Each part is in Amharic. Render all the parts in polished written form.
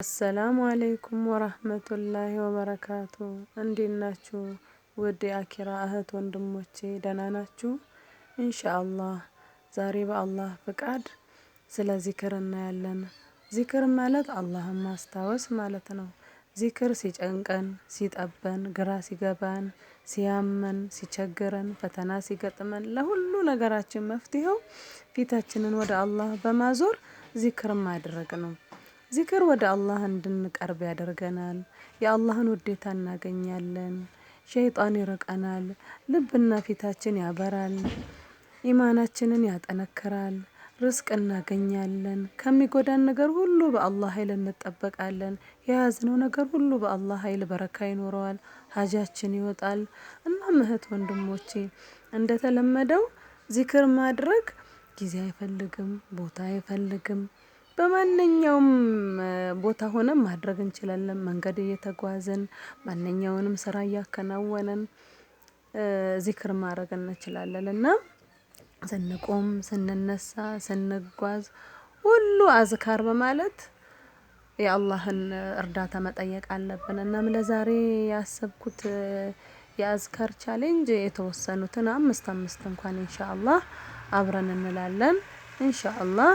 አሰላሙ አለይኩም ወራህመቱላሂ ወበረካቱ። እንዴት ናችሁ? ውድ የአኪራ እህት ወንድሞቼ ደህና ናችሁ? ኢንሻአላህ ዛሬ በአላህ ፍቃድ ስለ ዚክር እናያለን። ዚክር ማለት አላህን ማስታወስ ማለት ነው። ዚክር ሲጨንቀን፣ ሲጠበን፣ ግራ ሲገባን፣ ሲያመን፣ ሲቸግረን፣ ፈተና ሲገጥመን ለሁሉ ነገራችን መፍትሄው ፊታችንን ወደ አላህ በማዞር ዚክር ማድረግ ነው። ዚክር ወደ አላህ እንድንቀርብ ያደርገናል። የአላህን ውዴታ እናገኛለን። ሸይጣን ይርቀናል። ልብና ፊታችን ያበራል። ኢማናችንን ያጠነክራል። ርዝቅ እናገኛለን። ከሚጎዳን ነገር ሁሉ በአላህ ኃይል እንጠበቃለን። የያዝነው ነገር ሁሉ በአላህ ኃይል በረካ ይኖረዋል። ሀጃችን ይወጣል። እናም እህት ወንድሞቼ እንደተለመደው ዚክር ማድረግ ጊዜ አይፈልግም፣ ቦታ አይፈልግም። በማንኛውም ቦታ ሆነን ማድረግ እንችላለን። መንገድ እየተጓዝን ማንኛውንም ስራ እያከናወንን ዚክር ማድረግ እንችላለን። እና ስንቆም፣ ስንነሳ፣ ስንጓዝ ሁሉ አዝካር በማለት የአላህን እርዳታ መጠየቅ አለብን። እናም ለዛሬ ያሰብኩት የአዝካር ቻሌንጅ የተወሰኑትን አምስት እንኳን ኢንሻአላህ አብረን እንላለን። ኢንሻአላህ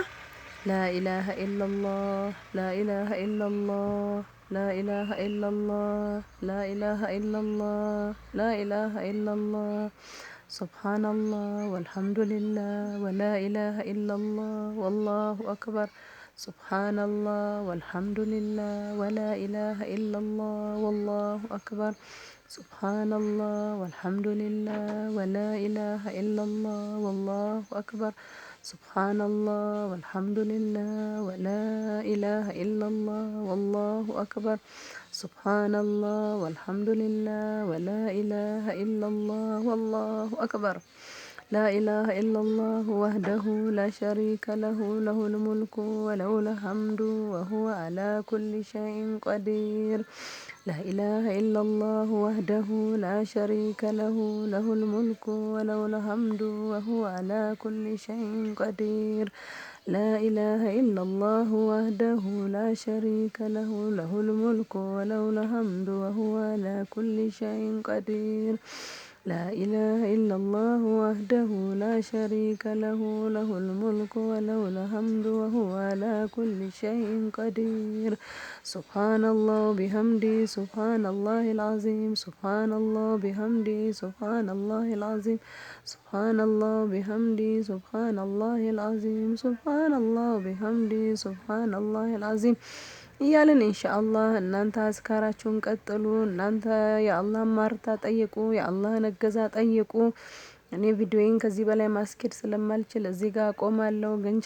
لا إله إلا الله لا إله إلا الله لا إله إلا الله لا إله إلا الله لا إله إلا الله سبحان الله والحمد لله ولا إله إلا الله والله أكبر سبحان الله والحمد لله ولا إله إلا الله والله أكبر سبحان الله والحمد لله ولا إله إلا الله والله أكبر سبحان الله والحمد لله ولا إله إلا الله والله أكبر سبحان الله والحمد لله ولا إله إلا الله والله أكبر لا إله إلا الله وحده لا شريك له له الملك وله الحمد وهو على كل شيء قدير لا إله إلا الله وحده لا شريك له له الملك وله الحمد وهو على كل شيء قدير لا إله إلا الله وحده لا شريك له له الملك وله الحمد وهو على كل شيء قدير لا إله إلا الله وحده لا شريك له له الملك وله الحمد وهو على كل شيء قدير سبحان الله بحمده سبحان الله العظيم سبحان الله بحمده سبحان الله العظيم سبحان الله بحمده سبحان الله العظيم سبحان الله بحمده سبحان الله العظيم እያልን ኢንሻአላህ እናንተ አዝካራችሁን ቀጥሉ። እናንተ የአላህን ማርታ ጠይቁ፣ የአላህን እገዛ ጠይቁ። እኔ ቪዲዮዬን ከዚህ በላይ ማስኬድ ስለማልችል እዚህ ጋር አቆማለሁ። ግን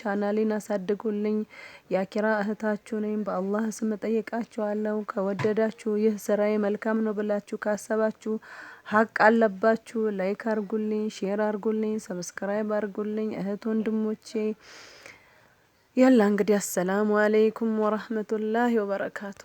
ቻናሌን አሳድጉልኝ። የአኪራ እህታችሁ ነኝ። በአላህ ስም ጠይቃችኋለሁ። ከወደዳችሁ ይህ ስራዬ መልካም ነው ብላችሁ ካሰባችሁ ሀቅ አለባችሁ ላይክ አርጉልኝ፣ ሼር አርጉልኝ፣ ሰብስክራይብ አርጉልኝ እህት ወንድሞቼ። يلا እንግዲህ አሰላሙ አለይኩም ወራህመቱላሂ ወበረካቱ።